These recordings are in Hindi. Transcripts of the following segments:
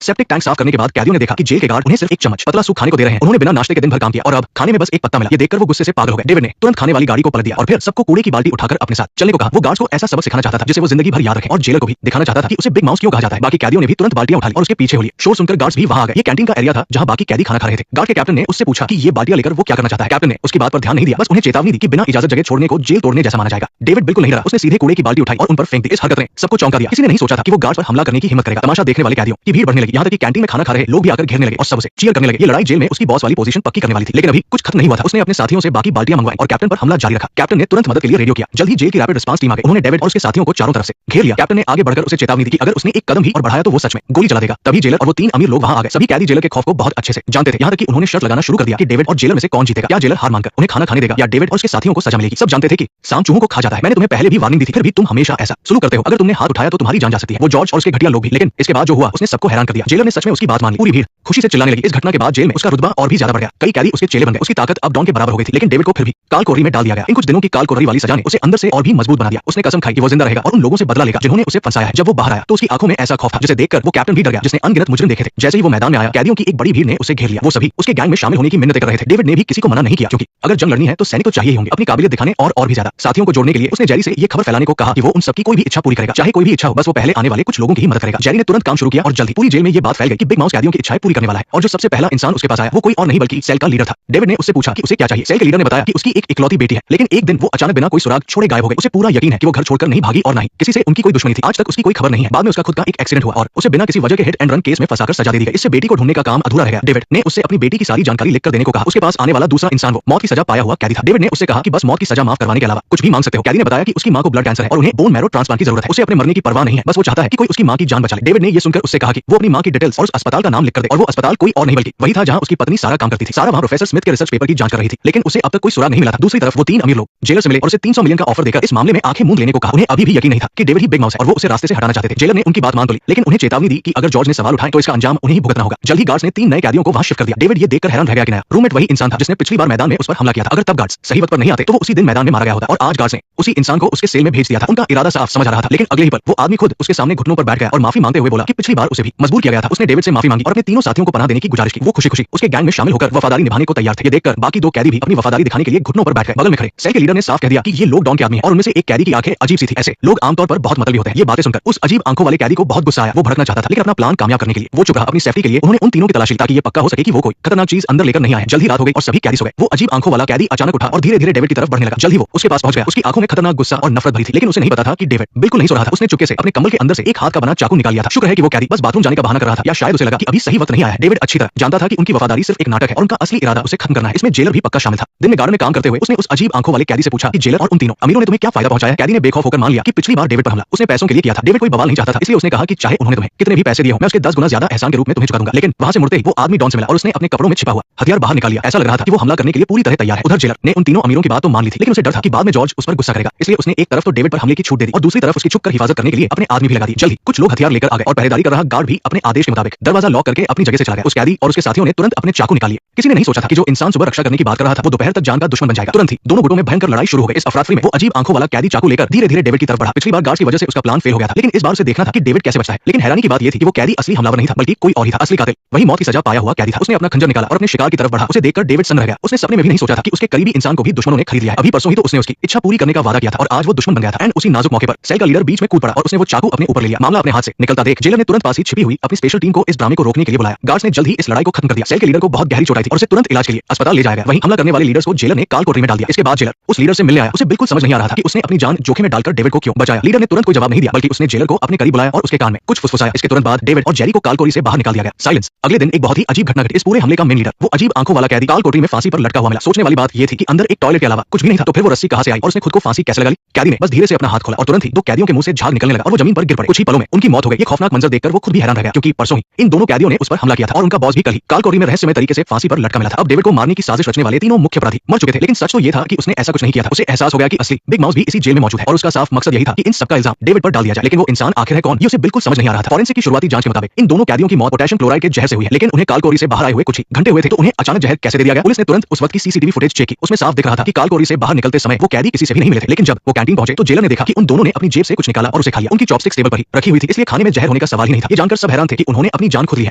सेप्टिक टैंक साफ करने के बाद कैदियों ने देखा कि जेल के गार्ड उन्हें सिर्फ एक चम्मच पतला सूप खाने को दे रहे हैं। उन्होंने बिना नाश्ते के दिन भर काम किया और अब खाने में बस एक पत्ता मिला। ये देखकर वो गुस्से से पागल हो गए। डेविड ने तुरंत खाने वाली गाड़ी को पलट दिया और फिर सबको कूड़े की बाल्टी उठाकर अपने साथ चलने को कहा। वो गार्ड्स को ऐसा सबक सिखाना चाहता था जिसे वो जिंदगी भर याद रखें और जेलर को भी दिखाना चाहता था कि उसे बिग माउस क्यों कहा जाता है। बाकी कैदियों ने भी तुरंत बाल्टियां उठा ली और उसके पीछे हो लिए। शोर सुनकर गार्ड्स भी वहां आ गए। ये कैंटीन का एरिया था जहां बाकी कैदी खाना खा रहे थे। गार्ड के कैप्टन ने उससे पूछा कि ये बाल्टियां लेकर वो क्या करना चाहता है। कैप्टन ने उसकी बात पर ध्यान नहीं दिया, बस उन्हें चेतावनी दी कि बिना इजाजत जगह छोड़ने को जेल तोड़ने जैसा माना जाएगा। डेविड बिल्कुल नहीं रहा। उसने सीधे कूड़े की बाल्टी उठाई और उन पर फेंक दी। इस हरकत ने सबको चौंका दिया। किसी ने नहीं सोचा था कि वो गार्ड्स पर हमला करने की हिम्मत करेगा। तमाशा देखने वाले कैदियों की भीड़ बढ़ने लगी। यहाँ तक कि कैंटीन में खाना खा रहे लोग भी आकर घेरने लगे और सबसे चीयर करने लगे। ये लड़ाई जेल में उसकी बॉस वाली पोजीशन पक्की करने वाली थी। लेकिन अभी कुछ खत्म नहीं हुआ था। उसने अपने साथियों से बाकी बाल्टियां मंगवाई और कैप्टन पर हमला जारी रखा। कैप्टन ने तुरंत मदद के लिए रेडियो किया। जल्द ही जेल की रैपिड रिस्पांस टीम आ गई। उन्होंने डेविड और उसके साथियों को चारों तरफ से घेर लिया। कैप्टन ने आगे बढ़कर उसे चेतावनी दी कि अगर उसने एक कदम भी और बढ़ाया तो वो सच में गोली चला देगा। तभी जेलर और वो 3 अमीर लोग वहां आ गए। सभी कैदी जेलर के खौफ को बहुत अच्छे से जानते थे। यहाँ तक कि उन्होंने शर्त लगाना शुरू कर दिया कि डेविड और जेलर में से कौन जीतेगा। क्या जेलर हार मानकर उन्हें खाना खाने देगा या डेविड और उसके साथियों को सजा मिलेगी। सब जानते थे कि सांप चूहों को खा जाता है। मैंने तुम्हें पहले भी वार्निंग दी थी, फिर भी तुम हमेशा ऐसा सुलूक करते हो। अगर तुमने हाथ उठाया तो तुम्हारी जान जा सकती है। वो जॉर्ज और उसके घटिया लोग भी। लेकिन इसके बाद जो हुआ उसने सबको हैरान कर दिया। जेलर ने सच में उसकी बात मान ली। पूरी भीड़ खुशी से चिल्लाने लगी। इस घटना के बाद जेल में उसका रुतबा और भी ज्यादा बढ़ गया। कई कैदी उसके चेले बन गए। उसकी ताकत अब डॉन के बराबर हो गई थी। लेकिन डेविड को फिर भी काल कोठरी में डाल दिया गया। इन कुछ दिनों की काल कोठरी वाली सजा ने उसे अंदर से और भी मजबूत बना दिया। उसने कसम खाई कि वो जिंदा रहेगा और उन लोगों से बदला लेगा जिन्होंने उसे फंसाया है। जब वो बाहर आया तो उसकी आंखों में ऐसा खौफ था जिसे देखकर वो कैप्टन भी डर गया जिसने अनगिनत मुजरिम देखे थे। जैसे ही वो मैदान में आया कैदियों की एक बड़ी भीड़ ने उसे घेर लिया। वो सभी उसके गैंग में शामिल होने की मिन्नतें कर रहे थे। डेविड ने भी किसी को मना नहीं किया क्योंकि अगर जंग लड़नी है तो सैनिक तो चाहिए ही होंगे। अपनी काबिलियत दिखाने और भी ज्यादा साथियों को जोड़ने के लिए उसने जेरी से ये खबर फैलाने को कहा कि वो उन सबकी कोई भी इच्छा पूरी करेगा। चाहे कोई भी इच्छा हो, बस वो पहले आने वाले कुछ लोगों की ही मदद करेगा। जेरी ने तुरंत काम शुरू किया और जल्दी पूरी जेल में ये बात फैल गई कि बिग माउस कैदियों की इच्छाएं पूरी करने वाला है। और जो सबसे पहला इंसान उसके पास आया वो कोई और नहीं बल्कि सेल का लीडर था। डेविड ने उससे पूछा कि उसे क्या चाहिए। सेल के लीडर ने बताया कि उसकी एक इकलौती बेटी है, लेकिन एक दिन वो अचानक बिना कोई सुराग छोड़े गायब हो गई। उसे पूरा यकीन है कि वो घर छोड़कर नहीं भागी और ना ही किसी से उनकी कोई दुश्मनी थी। आज तक उसकी कोई खबर नहीं है। बाद में उसका खुद का एक एक्सीडेंट हुआ और उसे बिना किसी वजह के हिट एंड रन केस में फंसाकर सजा दे दी गई। इससे बेटी को ढूंढने का काम अधूरा रह गया। डेविड ने उससे अपनी बेटी की सारी जानकारी लिखकर देने को कहा। उसके पास आने वाला दूसरा इंसान वो मौत की सजा पाया हुआ कैदी था। डेविड ने उससे कहा कि बस मौत की सजा माफ करवाने के अलावा कुछ भी मांग सकते हो। कैदी ने बताया कि उसकी मां को ब्लड कैंसर है और उन्हें बोन मैरो ट्रांसप्लांट की जरूरत है। उसे अपने मरने की परवाह नहीं है, बस वो चाहता है कि कोई उसकी मां की जान बचा ले। डेविड ने ये सुनकर उससे कहा कि वो अपनी मां की डिटेल्स और उस अस्पताल का नाम लिख कर दे। और वो अस्पताल कोई और नहीं बल्कि वही था जहां उसकी पत्नी सारा काम करती थी। सारा वहां प्रोफेसर स्मिथ के रिसर्च पेपर की जांच कर रही थी, लेकिन उसे अब तक कोई सुराग नहीं मिला था। दूसरी तरफ वो 3 अमीर लोग जेलर से मिले और उसे 300 मिलियन का ऑफर देकर इस मामले में आंखें मूंद लेने को कहा। उन्हें अभी भी यकीन नहीं था कि डेविड ही बिग माउस है और वो उसे रास्ते से हटाना चाहते थे। जेलर ने उनकी बात मान तो ली, लेकिन उन्हें चेतावनी दी कि अगर जॉर्ज ने सवाल उठाए तो इसका अंजाम उन्हें ही भुगतना होगा। जल्द ही गार्ड्स ने 3 नए कैदियों को वहां शिफ्ट कर दिया। डेविड ये देखकर हैरान रह गया कि नया रूममेट वही इंसान था जिसने पिछली बार मैदान में उस पर हमला किया था। अगर तब गार्ड्स सही वक्त पर नहीं आते तो वो उसी दिन मैदान में मारा गया होता। और आज गार्ड्स ने उसी इंसान को उसके सेल में भेज दिया था। उनका इरादा साफ समझ आ रहा था, लेकिन अगले ही पल वो आदमी खुद उसके सामने घुटनों पर बैठ गया और माफी मांगते हुए बोला कि पिछली बार उसे भी मजबूर किया गया था। उसने डेविड से माफी मांगी और अपने तीनों साथियों को पनाह देने की गुजारिश की। वो खुशी-खुशी उसके गैंग में शामिल होकर वफादारी निभाने को तैयार थे। ये देखकर बाकी 2 कैदी भी अपनी वफादारी दिखाने के लिए घुटनों पर बैठ गए। बगल में खड़े सेल के लीडर ने साफ कह दिया कि ये लोग डॉन के आदमी हैं और उनमें से एक कैदी की आंखें अजीब सी थी। ऐसे लोग आमतौर पर बहुत मतलबी होते हैं। ये बातें सुनकर उस अजीब आंखों वाले कैदी को बहुत गुस्सा आया। वो भड़कना चाहता था, लेकिन अपना प्लान कामयाब करने के लिए वो चुप रहा। अपनी सेफ्टी के लिए उन्होंने उन तीनों की तलाशी ली ताकि ये पक्का हो सके कि वो कोई खतरनाक चीज अंदर लेकर नहीं आए। जल्द ही रात हो गई और सभी कैदी सो गए। वो अजीब आंखों वाला कैदी अचानक उठा और धीरे-धीरे डेविड की तरफ बढ़ने लगा। जल्द ही वो उसके पास पहुंच गया। उसकी आंखों में खतरनाक गुस्सा और नफरत भरी थी, लेकिन उसे नहीं पता था कि डेविड बिल्कुल नहीं सो रहा था। उसने चुपके से अपने कम्बल के अंदर से एक हाथ का बना चाकू निकाल लिया था। शुक्र है कि वो कैदी बस बाथरूम जाने का बहाना कर रहा था, या शायद उसे लगा कि अभी सही वक्त नहीं आया है। डेविड अच्छी तरह जानता था कि उनकी वफादारी सिर्फ एक नाटक है और उनका असली इरादा उसे खत्म करना है। इसमें जेलर भी पक्का शामिल था। दिन में गार्ड में काम करते हुए उसने उस अजीब आंखों वाले कैदी से पूछा कि जेलर और उन तीनों अमीरों ने तुम्हें क्या फायदा पहुंचाया। कैदी ने बेखौफ होकर मान लिया कि पिछली बार डेविड पर हमला उसने पैसों के लिए किया था। डेविड कोई बवाल नहीं चाहता था, इसलिए उसने कहा कि चाहे उन्होंने तुम्हें कितने भी पैसे दिए हो, मैं उसके 10 गुना ज्यादा एहसान के रूप में तुम्हें चुका दूंगा। लेकिन वहां से मुड़ते ही वो आदमी डॉन से मिला और उसने अपने कपड़ों में छिपा हुआ हथियार बाहर निकाल लिया। ऐसा लग रहा था कि वो हमला करने के लिए पूरी तरह तैयार है। उधर जेलर ने उन तीनों अमीरों की बात तो मान ली थी, लेकिन उसे डर था कि बाद में जॉर्ज उस पर गुस्सा करेगा। इसलिए उसने एक तरफ तो डेविड पर हमले की छूट दे दी और दूसरी तरफ उसकी छुपकर हिफाजत करने के लिए अपने आदमी भी लगा दी। जल्द ही कुछ लोग हथियार लेकर आ गए और पहरेदारी कर रहा गार्ड भी अपने आदेश के मुताबिक दरवाजा लॉक करके अपनी जगह से चला गया। उस कैदी और उसके साथियों ने तुरंत अपने चाकू निकाल लिए। किसी ने नहीं सोचा था कि जो इंसान सुबह रक्षा करने की बात कर रहा था वो दोपहर तक जान का दुश्मन बन जाएगा। तुरंत ही दोनों गुटों में भयंकर लड़ाई शुरू हो गई। इस अफरातफरी में वो अजीब आंखों वाला कैदी चाकू लेकर धीरे-धीरे डेविड की तरफ बढ़ा। पिछली बार गार्ड्स की वजह से उसका प्लान फेल हो गया था, लेकिन इस बार उसे देखना था कि डेविड कैसे बचता है। लेकिन हैरानी की बात ये थी कि वो कैदी असली हमलावर नहीं था, बल्कि कोई और ही था। असली कातिल वही मौत की सजा पाया हुआ कैदी था। उसने अपना खंजर निकाला और अपने शिकार की तरफ बढ़ा। उसे देखकर डेविड सन्न रह गया। उसने सपने में भी नहीं सोचा था कि उसके करीबी इंसान को भी दुश्मनों ने खरीद लिया है। अभी परसों ही तो उसने उसकी इच्छा पूरी करने का वादा किया था और आज वो दुश्मन बन गया था। एंड उसी नाजुक मौके पर सेल का लीडर बीच में कूद पड़ा और उसने वो चाकू अपने ऊपर ले लिया। मामला अपने हाथ से निकलता देख जेलर ने तुरंत पास ही छिपी हुई अपनी स्पेशल टीम को इस ड्रामे को रोकने के लिए बुलाया। गार्ड्स ने जल्द ही इस लड़ाई को खत्म कर दिया। सेल के लीडर को बहुत गहरी चोट आई थी और उसे तुरंत इलाज के लिए अस्पताल ले जाया गया। वहीं हमला करने वाले लीडर्स को जेलर ने काल कोठरी में डाल दिया। इसके बाद जेलर उस लीडर से मिलने आया। उसे बिल्कुल समझ नहीं आ रहा था कि उसने अपनी जान जोखिम में डालकर डेविड को क्यों बचाया। लीडर ने तुरंत कोई जवाब नहीं दिया, बल्कि उसने जेलर को अपने करीब बुलाया और उसके कान में कुछ फुसफुसाया। इसके तुरंत बाद डेविड और जेरी को काल कोठरी से बाहर निकाल दिया गया। साइलेंस। अगले दिन एक बहुत ही अजीब घटना घटी। इस पूरे हमले का मेन लीडर वो अजीब आंखों वाला कैदी काल कोठरी में फांसी पर लटका हुआ मिला। सोचने वाली बात ये थी कि अंदर एक टॉयलेट के अलावा कुछ भी नहीं था, तो फिर वो रस्सी कहां से आई और उसने खुद को फांसी कैसे लगा ली। कैदी ने बस धीरे से अपना हाथ खोला और तुरंत ही 2 कैदियों के मुंह से झाग निकलने लगा और वो जमीन पर गिर पड़े। कुछ ही पलों में उनकी मौत हो गई। ये खौफनाक मंजर देखकर वो खुद भी हैरान रह गया, क्योंकि परसों ही इन दोनों कैदियों ने उस पर हमला किया था और उनका बॉस भी कल ही काल कोठरी में रहस्यमय तरीके से फांसी पर लटका मिला था। अब डेविड को मारने की साजिश रचने वाले तीनों मुख्य अपराधी मर चुके थे, लेकिन सच तो ये था कि उसने ऐसा कुछ नहीं किया था। उसे एहसास हो गया कि असली बिग माउस भी इसी जेल में मौजूद है और उसका साफ मकसद यही था कि इन सबका इल्जाम डेविड पर डाल दिया जाए। लेकिन वो इंसान आखिर है कौन, ये उसे बिल्कुल समझ नहीं आ रहा था। फॉरेंसिक की शुरुआती जांच के मुताबिक इन दोनों कैदियों की मौत पोटेशियम क्लोराइड के जहर से हुई है, लेकिन उन्हें काल कोठरी से बाहर आए हुए कुछ ही घंटे हुए थे, तो उन्हें अचानक जहर कैसे दे दिया गया। पुलिस ने तुरंत उस वक्त की सीसीटीवी फुटेज चेक की। उसमें साफ दिख रहा था कि काल कोठरी से बाहर निकलते समय वो कैदी किसी से भी नहीं मिले थे, लेकिन जब वो कैंटीन पहुंचे तो जेलर ने देखा कि उन दोनों ने अपनी जेब से कुछ निकाला और उसे खा लिया। उनकी चॉपस्टिक्स टेबल पर ही रखी हुई थी, इसलिए खाने में जहर होने का सवाल ही नहीं था। ये जानकर सब हैरान थे थे कि उन्होंने अपनी जान खुद ली है,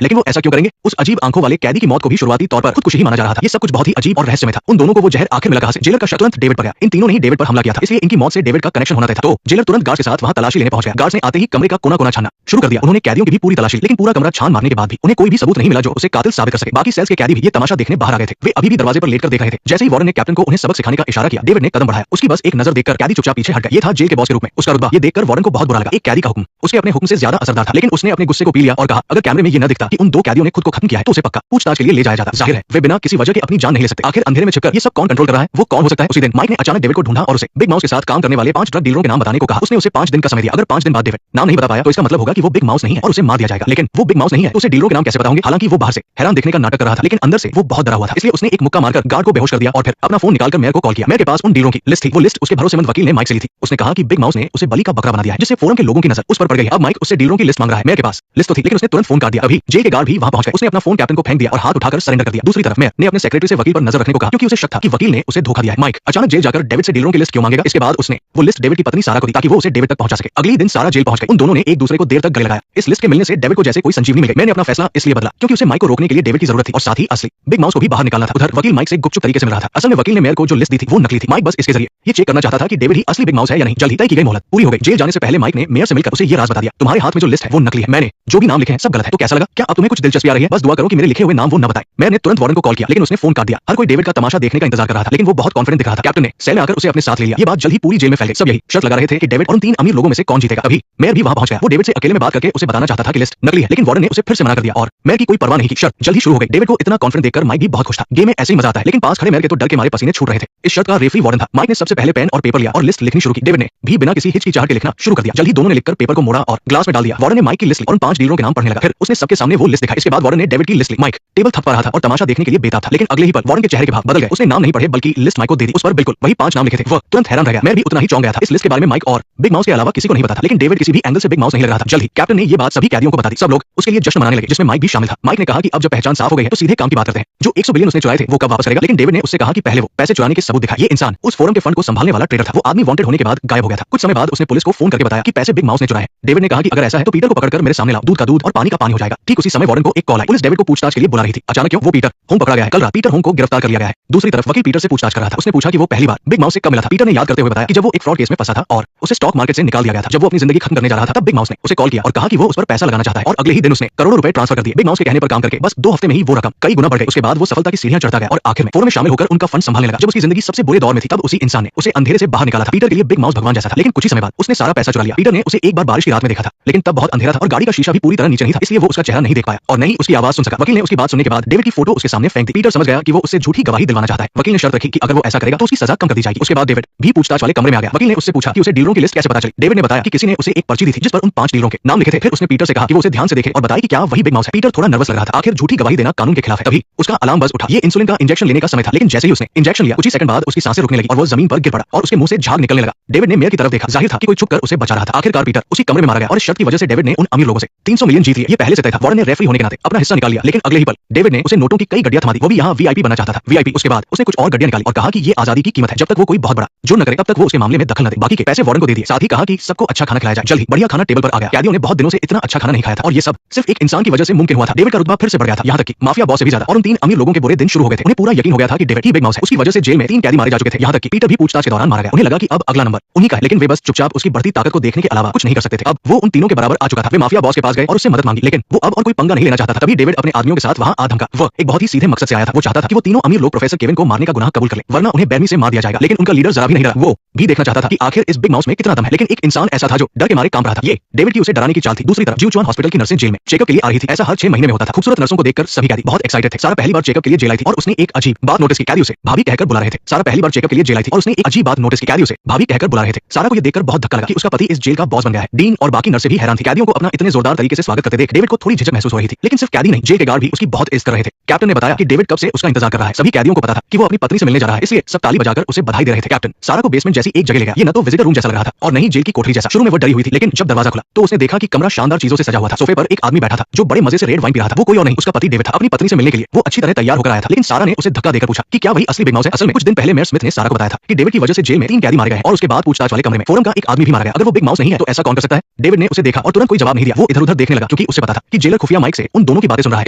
लेकिन वो ऐसा क्यों करेंगे? उस अजीब आंखों वाले कैदी की मौत को भी शुरुआती तौर पर खुदकुशी ही माना जा रहा था। ये सब कुछ बहुत ही अजीब और रहस्यमय था। उन दोनों को वो जहर आखिर मिला कहां से? जेलर का शक तुरंत डेविड पर गया। इन तीनों ने ही डेविड पर हमला किया था, इसलिए इनकी मौत से डेविड का कनेक्शन होना तय था। तो जेलर तुरंत गार्ड्स के साथ वहां तलाशी लेने पहुंच गया। गार्ड्स ने आते ही कमरे का कोना-कोना छानना शुरू कर दिया। उन्होंने कैदियों की भी पूरी तलाशी ली, लेकिन पूरा कमरा छान मारने के बाद भी उन्हें कोई भी सबूत नहीं मिला जो उसे कातिल साबित कर सके। बाकी सेल्स के कैदी भी ये तमाशा देखने बाहर आ गए थे। वे अभी भी दरवाजे पर लेटकर देख रहे थे। जैसे ही वार्डन ने कैप्टन को उन्हें सबक सिखाने का इशारा किया, डेविड ने कदम बढ़ाया। उसकी बस एक नजर देखकर कैदी चुपचाप पीछे हट गए। ये था जेल के बॉस के रूप में उसका रुतबा। ये देखकर वार्डन को बहुत बुरा लगा। एक कैदी का हुक्म उसके अपने हुक्म से ज्यादा असरदार था, लेकिन उसने अपने गुस्से को पी लिया और कहा, अगर कैमरे में ये न दिखता कि उन दो कैदियों ने खुद को खत्म किया है तो उसे पक्का पूछताछ के लिए ले जाया जाता। जाहिर है वे बिना किसी वजह के अपनी जान नहीं ले सकते। आखिर अंधेरे में छिपकर ये सब कौन कंट्रोल कर रहा है? वो कौन हो सकता है? उसी दिन माइक ने अचानक डेविड को ढूंढा और उसे बिग माउस के साथ काम करने वाले 5 ड्रग डीलरों के नाम बताने को कहा। उसने उसे 5 दिन का समय दिया। अगर 5 दिन बाद डेविड नाम नहीं बता पाया तो इसका मतलब होगा कि वो बिग माउस नहीं है और उसे मार दिया जाएगा। लेकिन वो बिग माउस नहीं है तो उसे डीलरों के नाम कैसे पता होंगे? हालांकि वो बाहर से हैरान दिखने का नाटक कर रहा था, लेकिन अंदर से वो बहुत डरा हुआ था। इसलिए उसने एक मुक्का मारकर गार्ड को बेहोश कर दिया और फिर अपना फोन निकालकर मेयर को कॉल किया। मेयर के पास उन डीलरों की लिस्ट थी। वो लिस्ट उसके भरोसेमंद वकील ने माइक से ली थी। उसने कहा कि बिग माउस ने उसे बलि का बकरा बना दिया है, जिससे फोरम के लोगों की नजर उस पर पड़ गई है। अब माइक उससे डीलरों की लिस्ट मांग रहा है। मेयर के पास लिस्ट तो थी, लेकिन उसने तुरंत फोन काट दिया। अभी जेल के गार्ड भी वहां पहुंच गए। उसने अपना फोन कैप्टन को फेंक दिया और हाथ उठाकर सरेंडर कर दिया। दूसरी तरफ मेयर ने अपने सेक्रेटरी से वकील पर नजर रखने को कहा, क्योंकि उसे शक था कि वकील ने उसे धोखा दिया है। माइक अचानक जेल जाकर डेविड से डीलरों की लिस्ट क्यों मांगेगा? इसके बाद उसने वो लिस्ट डेविड की पत्नी सारा को दी ताकि वो उसे डेविड तक पहुंचा सके। अगले दिन सारा जेल पहुंच गई। उन दोनों ने एक दूसरे को देर तक गले लगाया। इस लिस्ट के मिलने से डेविड को जैसे कोई संजीवनी मिल गई। मैंने अपना फैसला इसलिए बदला क्योंकि उसे माइक को रोकने के लिए डेविड की जरूरत थी और साथ ही असली बिग माउस को भी बाहर निकालना था। उधर वकील माइक से गुपचुप तरीके से मिल रहा था। असल में वकील ने मेयर को जो लिस्ट दी थी वो नकली थी। माइक बस इसके जरिए ये चेक करना चाहता था कि डेविड ही असली बिग माउस है या नहीं। जल्द ही तय की गई मोहलत पूरी हो गई। जेल जाने से पहले माइक ने मेयर से मिलकर उसे ये राज बता दिया, तुम्हारे हाथ में जो लिस्ट है वो नकली है। मैंने जो भी नाम लिखे हैं सब गलत है। तो कैसा लगा? क्या अब तुम्हें कुछ दिलचस्पी आ रही है? बस दुआ करो कि मेरे लिखे हुए नाम वो न बताए। मेयर ने तुरंत वार्डन को कॉल किया, लेकिन उसने फोन काट दिया। हर कोई डेविड का तमाशा देखने का इंतजार कर रहा था, लेकिन वो बहुत कॉन्फिडेंट दिख रहा था। कैप्टन ने सेल में आकर उसे अपने साथ ले लिया। ये बात जल्द ही पूरी जेल में फैल गई। सब यही शर्त लगा रहे थे कि डेविड और उन 3 अमीर लोगों में से कौन जीतेगा। अभी मेयर भी वहां पहुंच गया। वो डेविड से अकेले में बात करके उसे बताना चाहता था कि लिस्ट नकली है, लेकिन वार्डन ने उसे फिर से मना कर दिया और मेयर की कोई परवाह नहीं की। शर्त जल्द ही शुरू हो गई। डेविड को इतना कॉन्फिडेंट देखकर माइक भी बहुत खुश था। गेम में ऐसे ही मजा आता है, लेकिन पास खड़े मेयर के तो डर के मारे पसीने छूट रहे थे। इस शर्त का रेफरी वार्डन था। माइक ने सबसे पहले पेन और पेपर लिया और लिस्ट लिखनी शुरू की। डेविड ने भी बिना किसी हिचकिचाहट के लिखना शुरू कर दिया। जल्द ही दोनों ने लिखकर पेपर को मोड़ा और ग्लास में डाल दिया। वार्डन ने माइक की लिस्ट ली और उन 5 डीलरों के नाम पढ़ने लगा। फिर उसने सबके सामने वो लिस्ट दिखाई। इसके बाद वार्डन ने डेविड की लिस्ट ली। माइक टेबल थपथपा रहा था और तमाशा देखने के लिए बेताब था, लेकिन अगले ही पल वार्डन के चेहरे के भाव बदल गए। उसने नाम नहीं पढ़े बल्कि लिस्ट माइक को दे दी। उस पर बिल्कुल वही 5 नाम लिखे थे। वह तुरंत हैरान रह गया। मेयर भी उतना ही चौंक गया था। इस लिस्ट के बारे में माइक और बिग माउस के अलावा किसी को नहीं पता था, लेकिन डेविड किसी भी एंगल से बिग माउस नहीं लग रहा था। जल्द ही कैप्टन ने ये बात सभी कैदियों को बता दी। सब लोग उसके लिए जश्न मनाने लगे, जिसमें माइक भी शामिल था। माइक ने कहा कि अब जब पहचान साफ हो गई है तो सीधे काम की बात करते हैं। जो 100 बिलियन उसने चुराए थे वो कब वापस करेगा? लेकिन डेविड ने उससे कहा कि पहले वो पैसे चुराने के सबूत दिखाए। ये इंसान उस फोरम के फंड को संभालने वाला ट्रेडर था। वो आदमी वांटेड होने के बाद गायब हो गया था। कुछ समय बाद उसने पुलिस को फोन करके बताया कि पैसे बिग माउस ने चुराए हैं। डेविड ने कहा कि अगर ऐसा है तो पीटर को पकड़कर मेरे सामने लाओ। दूध का दूध और पानी का पानी हो जाएगा। ठीक उसी समय वार्डन को एक कॉल आई। पुलिस डेविड को पूछताछ के लिए बुला रही थी। अचानक क्यों? वो पीटर होम पकड़ा गया है। कल रात पीटर होम को गिरफ्तार कर लिया गया है। दूसरी तरफ वकील पीटर से पूछताछ कर रहा था। उसने पूछा कि वो पहली बार बिग माउस से कब मिला था। पीटर ने याद करते हुए बताया कि जब वो एक फ्रॉड केस में फंसा था और उसे स्टॉक मार्केट से निकाल दिया गया था। जब वो अपनी जिंदगी खत्म करने जा रहा था तब बिग माउस ने उसे कॉल किया और कहा कि वो उस पर पैसा लगाना चाहता है और अगले ही दिन उसने करोड़ों रुपए ट्रांसफर कर दिए। बिग माउस के कहने पर काम करके बस 2 हफ्ते में ही वो रकम कई गुना बढ़ गई। उसके बाद वो सफलता की सीढ़ियां चढ़ता गया और आखिर में फोरम में शामिल होकर उनका फंड संभालने लगा। जब उसकी जिंदगी सबसे बुरे दौर में थी तब उसी इंसान ने उसे अंधेरे से बाहर निकाला था। पीटर के लिए बिग माउस भगवान जैसा था, लेकिन कुछ ही समय बाद उसने सारा पैसा चुरा लिया। पीटर ने उसे एक बार बारिश की रात में देखा था, लेकिन तब बहुत अंधेरा था और गाड़ी का शीशा भी पूरी तरह नीचे नहीं था, इसलिए वो उसका चेहरा नहीं देख पाया और नहीं उसकी आवाज सुन सका। वकील ने उसकी बात सुनने के बाद डेविड की फोटो उसके सामने फेंक दी। पीटर समझ गया कि वो उससे झूठी गवाही दिलवाना चाहता है। वकील ने शर्त रखी कि अगर वो ऐसा करेगा तो उसकी सजा कम कर दी जाएगी। उसके बाद डेविड भी पूछताछ वाले कमरे में आ गया। वकील ने उससे पूछा कि उसे डीलरों की लिस्ट कैसे पता चली। डेविड ने बताया कि किसी ने उसे एक पर्ची दी थी जिस पर उन 5 डीलरों के नाम लिखे थे। फिर उसने पीटर से कहा कि वो उसे ध्यान से देखे और बताए कि क्या वही बिग माउस है। पीटर थोड़ा नर्वस लग रहा था। आखिर झूठी गवाही देना कानून के खिलाफ है। तभी उसका अलार्म बज उठा। ये इंसुलिन का इंजेक्शन लेने का समय था, लेकिन जैसे ही उसने इंजेक्शन लिया कुछ ही सेकंड बाद उसकी सांसें रुकने लगी और वो जमीन पर गिर पड़ा और उसके मुंह से झाग निकलने लगा। डेविड ने मेयर की तरफ देखा। जाहिर था कि कोई छुपकर उसे बचा रहा था। आखिरकार पीटर उसी कमरे में मारा गया और इस शर्त की वजह से डेविड ने उन अमीर लोगों से 300 मिलियन जीत लिए। ये पहले से तय था। वार्डन ने रेफरी होने के नाते अपना हिस्सा निकाल लिया, लेकिन अगले ही पल डेविड ने उसे नोटों की कई गड्डियां थमा दी। वो भी यहाँ वीआईपी बनना चाहता था। वीआईपी। उसके बाद उसने कुछ और गड्डियां निकाली और कहा कि ये आजादी की कीमत है। जब तक वो कोई बहुत बड़ा जुर्म न करे तब तक वो उसके मामले में दखल न दे। बाकी के पैसे वार्डन को दे दिए। साथ ही कहा कि सबको अच्छा खाना खिलाया जाए। जल्द ही बढ़िया खाना टेबल पर आ गया। कैदियों ने बहुत दिनों से इतना अच्छा खाना नहीं खाया था और ये सब सिर्फ एक इंसान की वजह से मुमकिन हुआ था। डेविड का रुतबा फिर से बढ़ गया था, यहाँ तक कि माफिया बॉस से भी ज्यादा। और उन 3 अमीर लोगों के बुरे दिन शुरू हो गए थे। उन्हें पूरा यकीन हो गया था कि डेविड ही बिग माउस है। उसकी वजह से जेल में 3 कैदी मारे जा चुके थे। यहाँ तक कि पीटर भी पूछताछ के दौरान मारा गया। उन्हें लगा कि अब अगला नंबर उन्हीं का है, लेकिन वे बस चुपचाप उसकी बढ़ती ताकत को देखने के अलावा कुछ नहीं कर सकते थे। अब वो उन तीनों के बराबर आ चुका था। वे माफिया बॉस के पास गए और उससे मदद मांगी, लेकिन वो अब और कोई पंगा नहीं लेना चाहता था। तभी डेविड अपने आदमियों के साथ वहां आ धमका। वह एक बहुत ही सीधे मकसद से आया था। वो चाहता था कि वो तीनों अमीर लोग प्रोफेसर केविन को मारने का गुनाह कबूल कर ले, वरना उन्हें बेरहमी से मार दिया जाएगा। लेकिन उनका लीडर जरा भी नहीं डरा। वो भी देखना चाहता था कि आखिर इस बिग माउस में कितना दम है। लेकिन एक इंसान ऐसा था जो डर के मारे कांप रहा था। ये डेविड की उसे डराने की चाल थी। दूसरी तरफ जिउचुआन हॉस्पिटल की नर्सें जेल में चेकअप के लिए आ रही थी। ऐसा हर 6 महीने में होता था। खूबसूरत नर्सों को देखकर सभी कैदी बहुत एक्साइटेड थे। सारा पहली बार चेकअप के लिए जेल आई थी और उसने एक अजीब बात नोटिस की। कैदी उसे भाभी कहकर बुला रहे थे। सारा पहली बार चेकअप के लिए जेल आई थी और उसने एक अजीब बात नोटिस की। कैदी उसे भाभी कहकर बुला रहे थे। सारा को ये देखकर बहुत धक्का लगा कि उसका पति इस जेल का बॉस बन गया है। डीन और बाकी नर्सें भी हैरान थी। कैदियों को अपना इतने जोरदार तरीके से स्वागत करते देख डेविड को थोड़ी झिझक महसूस हो रही थी। लेकिन सिर्फ कैदी नहीं, जेल के गार्ड भी उसकी बहुत इज्जत कर रहे थे। कैप्टन ने बताया कि डेविड कब से उसका इंतजार कर रहा है। सभी कैदियों को पता था कि वो अपनी पत्नी से मिलने जा रहा है, इसलिए सब ताली बजाकर उसे बधाई दे रहे थे। कैप्टन सारा को बेसमेंट जैसी एक जगह ले गया। ये न तो विजिटर रूम जैसा लग रहा था और न ही जेल की कोठरी जैसा। शुरू में वो डरी हुई थी, लेकिन जब दरवाजा खुला तो उसने देखा कि कमरा शानदार चीजों से सजा हुआ था। सोफे पर एक आदमी बैठा था जो बड़े मजे से रेड वाइन पी रहा था। वो कोई और नहीं उसका पति डेविड था। अपनी पत्नी से मिलने के लिए वो अच्छी तरह तैयार होकर आया था, लेकिन सारा ने उसे धक्का देकर पूछा कि क्या वही असली बिग माउस है। असल में कुछ दिन पहले मेयर स्मिथ ने सारा को बताया था कि डेविड की वजह से जेल में 3 कैदी मारे गए हैं और उसके बाद पूछताछ वाले कमरे में फोरम का एक आदमी भी मारा गया। अगर वो बिग माउस नहीं है तो ऐसा कौन कर सकता है? डेविड ने उसे देखा और तुरंत कोई जवाब नहीं दिया। वो इधर-उधर देखने लगा। क्योंकि उसे पता था कि जेलर खुफिया माइक से उन दोनों की बातें सुन रहा है,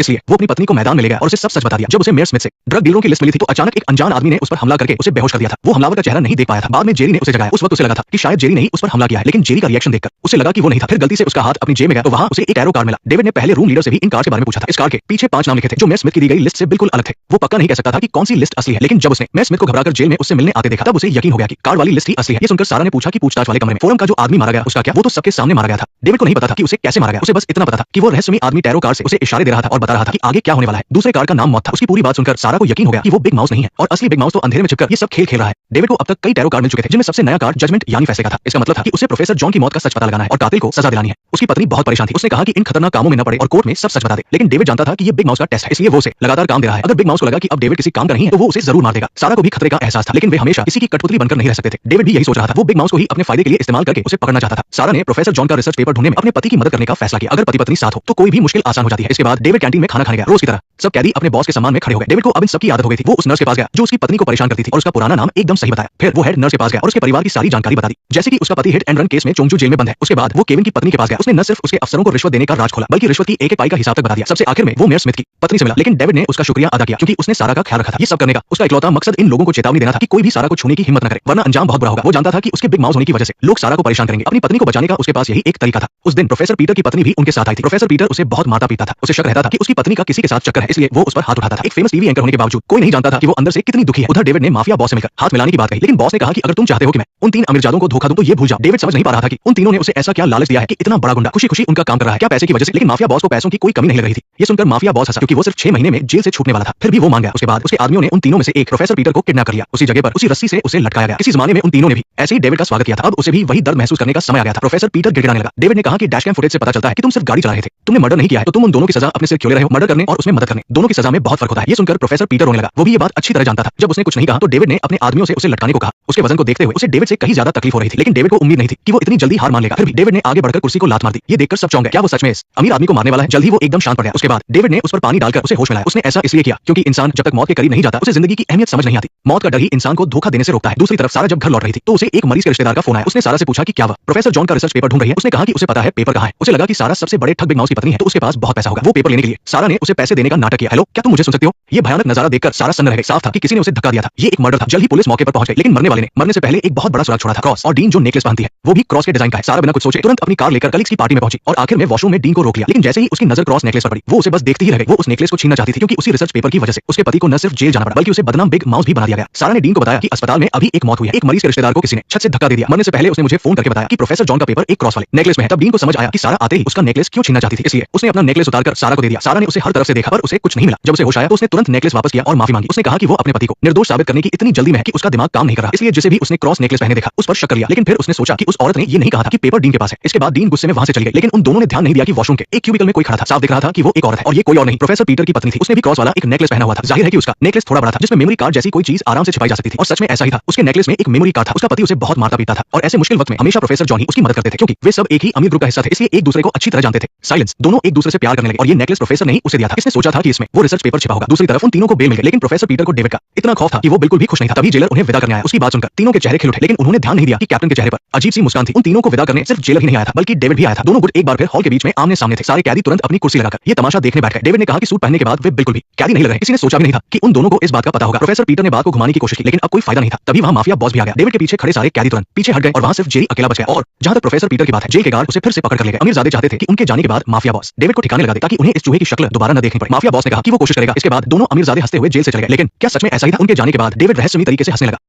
इसलिए वो अपनी पत्नी को मैदान में ले गया और उसे सब सच बता दिया। जब उसे मेयर स्मिथ से ड्रग डीलरों की लिस्ट मिली थी तो अचानक एक अनजान आदमी ने उस पर हमला करके उसे बेहोश कर दिया था। वो हमलावर का चेहरा नहीं देख पाया था। बाद में जेरी ने उसे जगाया। उस वक्त उसे लगा था कि शायद जेरी ने ही उस पर हमला किया है, लेकिन जेरी का रिएक्शन देखकर उसे लगा कि वो नहीं था। फिर गलती से उसका हाथ अपनी जेब में गया तो वहां उसे एक एरो कार्ड मिला। डेविड ने पहले रूम लीडर से भी इन कार्ड के बारे में पूछा था। इस कार्ड के पीछे 5 नाम लिखे थे जो मेयर स्मिथ की दी गई लिस्ट से बिल्कुल अलग थे। वो पक्का नहीं कह सकता था कि कौन सी लिस्ट असली है, लेकिन जब उसने मेयर स्मिथ को घबराकर जेल में उससे मिलने आते देखा तब उसे यकीन हो गया कि कार्ड वाली लिस्ट ही असली है। ये सुनकर सारा ने पूछा कि पूछताछ वाले कमरे में फोरम का जो आदमी मारा गया उसका क्या? वो तो सबके सामने मारा गया था। डेविड को नहीं पता था कि उसे कैसे मारा गया। उसे बस इतना पता था कि वो रहस्यमयी आदमी टैरो कार्ड से उसे इशारे दे रहा था और बता रहा था कि आगे क्या होने वाला है। दूसरे कार्ड का नाम मौत था। उसकी पूरी बात सुनकर सारा को यकीन हो गया कि वो बिग माउस नहीं है और असली बिग माउस तो अंधेरे में छिपकर ये सब खेल खेल रहा है। डेविड को अब तक कई टैरो कार्ड मिल चुके थे जिनमें सबसे नया कार्ड जजमेंट यानी फैसले का था। इसका मतलब था कि उसे प्रोफेसर जॉन की मौत का सच पता लगाना है और कातिल को सजा दिलानी है। उसकी पत्नी बहुत परेशान थी। उसने कहा कि इन खतरनाक कामों में न पड़े और कोर्ट में सब सच बता दे, लेकिन डेविड जानता था कि ये बिग माउस का टेस्ट है, इसलिए वो उसे लगातार काम दे रहा है। अगर बिग माउस को लगा कि अब डेविड किसी काम का नहीं है तो वो उसे जरूर मार देगा। सारा को भी खतरे का एहसास था, लेकिन वे हमेशा किसी की कठपुतली बनकर नहीं रह सकते थे। डेविड भी यही सोच रहा था। वो बिग माउस को ही अपने फायदे के लिए इस्तेमाल करके उसे पकड़ना चाहता था। सारा ने प्रोफेसर जॉन का रिसर्च पेपर ढूंढने में अपने पति की मदद करने का फैसला किया। अगर पति पत्नी साथ हो तो कोई भी मुश्किल आसान हो जाती है। इसके बाद डेविड कैंटीन में खाना खाने गया। रोज की तरह सब कैदी अपने बॉस के सम्मान में खड़े हो गए। डेविड को अब इन सब की आदत हो गई थी। वो उस नर्स के पास गया जो उसकी पत्नी को परेशान करती थी और उसका पुराना नाम एकदम सही बताया। फिर वो हेड नर्स के पास गया और उसके परिवार की सारी जानकारी बता दी, जैसे कि उसका पति हिट एंड रन केस में चोंगजू जेल में बंद है। उसके बाद वो केविन की पत्नी के पास गया। उसने न सिर्फ उसके अफसरों को रिश्वत देने का राज खोला बल्कि रिश्वत की एक एक पाई का हिसाब तक बता दिया। सबसे आखिर में वो मेयर स्मिथ की पत्नी से मिला, लेकिन डेविड ने उसका शुक्रिया अदा किया क्योंकि उसने सारा का ख्याल रखा था। ये सब करने का उसका इकलौता मकसद इन लोगों को चेतावनी देना था कि कोई भी सारा को छूने की हिम्मत न करे, वरना अंजाम बहुत बुरा होगा। वो जानता था कि उसके बिग माउस होने की वजह से लोग सारा को परेशान करेंगे। अपनी पत्नी को बचाने का उसके पास यही एक तरीका था। उस दिन प्रोफेसर पीटर की पत्नी भी उनके साथ आई थी। प्रोफेसर पीटर उसे बहुत मारता पीटता था। उसे शक रहता था कि उसकी पत्नी का किसी के साथ चक्कर है, इसलिए वो उस पर हाथ उठाता था। एक फेमस टीवी एंकर होने के बावजूद कोई नहीं जानता था कि वो अंदर से कितनी दुखी है। उधर डेविड ने माफिया बॉस से मिलकर हाथ मिलाने की बात कही, लेकिन बॉस ने कहा कि अगर तुम चाहते हो कि मैं उन 3 अमीरजादों को धोखा दूं तो ये भूल जाओ। डेविड समझ नहीं पा रहा था कि उन तीनों ने उसे ऐसा क्या लालच दिया है कि इतना बड़ा गुंडा खुशी-खुशी उनका काम कर रहा है, क्या पैसे की वजह से? लेकिन माफिया बॉस को पैसों की कोई कमी नहीं लग रही थी। ये सुनकर माफिया बॉस हंसा क्योंकि वो सिर्फ 6 महीने में जेल से छूटने वाला था। फिर भी वो मान गया। उसके बाद उसके आदमियों ने उन तीनों में से एक प्रोफेसर पीटर को किडनैप कर लिया। उसी जगह पर उसी रस्सी से उसे लटकाया गया। इसी जमाने में उन तीनों ने भी ऐसे ही डेविड का स्वागत किया था। अब उसे भी वही दर्द महसूस करने का समय आ गया था। प्रोफेसर पीटर गिड़गिड़ाने लगा। डेविड ने कहा कि डैश कैम फुटेज से पता चलता है कि तुम सिर्फ गाड़ी चला रहे थे, तुमने मर्डर नहीं किया है, तो तुम उन दोनों की सजा अपने सिर क्यों ले रहे हो? मर्डर करने और उसमें मदद करने दोनों की सजा में बहुत फर्क होता है। ये सुनकर प्रोफेसर पीटर रोने लगा। वो भी ये बात अच्छी तरह जानता था। जब उसने कुछ नहीं कहा तो डेविड ने अपने आदमियों से उसे लटकाने को कहा। उसके वजन को देखते हुए उसे डेविड से कहीं ज्यादा तकलीफ हो रही थी, लेकिन डेविड को उम्मीद नहीं थी कि वो इतनी जल्दी हार मान लेगा। फिर भी डेविड ने आगे बढ़कर कुर्सी को लात मार दी। ये देखकर सब चौंक गए। क्या वो सच में इस अमीर आदमी को मारने वाला है? जल्द ही वो एकदम शांत पड़ गया। उसके बाद डेविड ने उस पर पानी डालकर उसे होश में लाया। उसने ऐसा इसलिए किया क्योंकि इंसान जब तक मौत के करीब नहीं जाता उसे जिंदगी की अहमियत समझ नहीं आती। मौत का डर ही इंसान को धोखा देने से रोकता है। दूसरी तरफ सारा जब घर लौट रही थी तो उसे एक मरीज के रिश्तेदार का फोन आया। उसने सारा से पूछा कि क्या वह प्रोफेसर जॉन का रिसर्च पेपर ढूंढ रही है। उसने कहा कि उसे पता है पेपर कहाँ है। उसे लगा कि सारा सबसे बड़े ठग बिग माउस की पत्नी है तो उसके पास बहुत पैसा होगा। वो पेपर लेने के लिए सारा ने उसे पैसे देने का नाटक किया। हेलो, क्या तुम मुझे सुन सकते हो? ये भयानक नजारा देखकर सारा सन्न रह गई। साफ था कि किसी ने उसे धक्का दिया था। ये एक मर्डर था। जल्द ही पुलिस मौके पर पहुंच गई, लेकिन मरने वाले ने मरने से पहले एक बहुत बड़ा सुराग छोड़ा था। क्रॉस और डीन जो नेकलेस पहनती है वो भी क्रॉस के डिजाइन का है। सारा बिना कुछ सोचे तुरंत अपनी कार लेकर कलीग्स की पार्टी में पहुंची और आखिर में वॉशरूम में डीन को रोक लिया। लेकिन जैसे ही उसकी नजर क्रॉस नेकलेस पर पड़ी वो उसे बस देखती ही रह गई। वो उस नेकलेस को छीनना चाहती थी क्योंकि उसी रिसर्च पेपर की वजह से उसके पति को न सिर्फ जेल जाना पड़ा बल्कि उसे बदनाम बिग माउस भी बना दिया गया। सारा ने डीन को बताया कि अस्पताल में अभी एक मौत हुई है। एक मरीज के रिश्तेदार को किसी ने छत से धक्का दे दिया। मरने से पहले उसने मुझे फोन करके बताया कि प्रोफेसर जॉन का पेपर एक क्रॉस वाले नेकलेस में है। तब डीन को समझ आया कि सारा आते ही उसका नेकलेस क्यों छीनना चाहती थी, इसलिए उसने अपना नेकलेस उतारकर सारा को दे दिया। सारा ने उसे हर तरफ से देखा पर उसे कुछ नहीं मिला। जब उसे होश आया तो उसने तुरंत नेकलेस वापस किया और माफी मांगी। उसने कहा कि वो अपने पति को निर्दोष साबित करने की इतनी जल्दी में है कि उसका दिमाग काम नहीं कर रहा, इसलिए जिसे भी उसने क्रॉस नेकलेस पहने देखा उस पर शक कर लिया। लेकिन फिर उसने सोचा कि उस औरत ने ये नहीं कहा था कि पेपर डीन के पास है। इसके बाद डीन गुस्से में वहां से चली गई, लेकिन उन दोनों ने ध्यान नहीं दिया कि वॉशरूम के एक क्यूबिकल में कोई खड़ा था। साफ दिख रहा था कि वो एक औरत है और ये कोई और नहीं प्रोफेसर पीटर की पत्नी थी। उसने भी क्रॉस वाला एक नेकलेस पहना हुआ था। जाहिर है कि उसका नेकलेस थोड़ा बड़ा था जिसमें मेमोरी कार्ड जैसी कोई चीज आराम से छिपाई जा सकती थी और सच में ऐसा ही था। उसके नेकलेस में एक मेमोरी कार्ड था। उसका पति उसे बहुत मारता पीटता था और ऐसे मुश्किल वक्त में हमेशा प्रोफेसर जॉन ही उसकी मदद करते थे क्योंकि वे सब एक ही अमीर ग्रुप का हिस्सा थे, इसलिए एक दूसरे को अच्छी तरह जानते थे। साइलेंस। दोनों एक दूसरे से प्यार करने लगे और ये नेकलेस प्रोफेसर ने ही उसे दिया था। इसने सोचा था कि इसमें वो रिसर्च पेपर छिपा होगा। दूसरी तरफ उन तीनों को बेल मिल गई, लेकिन प्रोफेसर पीटर को डेविड का इतना खौफ था कि वो बिल्कुल भी खुश नहीं था। तभी जेलर उन्हें विदा करने आया। उसकी बात सुनकर तीनों के चेहरे खिल उठे, लेकिन उन्होंने ध्यान नहीं दिया कि कैप्टन के चेहरे पर अजीब सी मुस्कान थी। उन तीनों को विदा करने सिर्फ जेलर ही नहीं आया था बल्कि डेविड भी आया था। दोनों गुट एक बार फिर हॉल के बीच में आमने सामने थे। सारे कैदी तुरंत अपनी कुर्सी लगाकर ये तमाशा देखने बैठ गए। डेविड ने कहा कि सूट पहनने के बाद वे बिल्कुल भी कैदी नहीं लग रहे। किसी ने सोचा भी नहीं था कि उन दोनों को इस बात का पता होगा। प्रोफेसर पीटर ने बात को घुमाने की कोशिश की, लेकिन अब कोई फायदा नहीं था। तभी वहां माफिया बॉस भी आ गया। डेविड के पीछे खड़े सारे कैदी तुरंत पीछे हट गए और वहां सिर्फ जेरी अकेला बच गया। और जहां तक प्रोफेसर पीटर की बात है, जेल के गार्ड उसे फिर से पकड़ कर ले गए। अमीरजादे चाहते थे कि उनके जाने के बाद माफिया बॉस डेविड को ठिकाने लगा दे ताकि उन्हें इस चूहे की शक्ल दोबारा न देखनी पड़े। माफिया बॉस ने कहा कि वो कोशिश करेगा। इसके बाद दोनों अमीरजादे हंसते हुए जेल से चले गए। लेकिन क्या सच में ऐसा ही था? उनके जाने के बाद डेविड रहस्यमयी तरीके से हंसने लगा।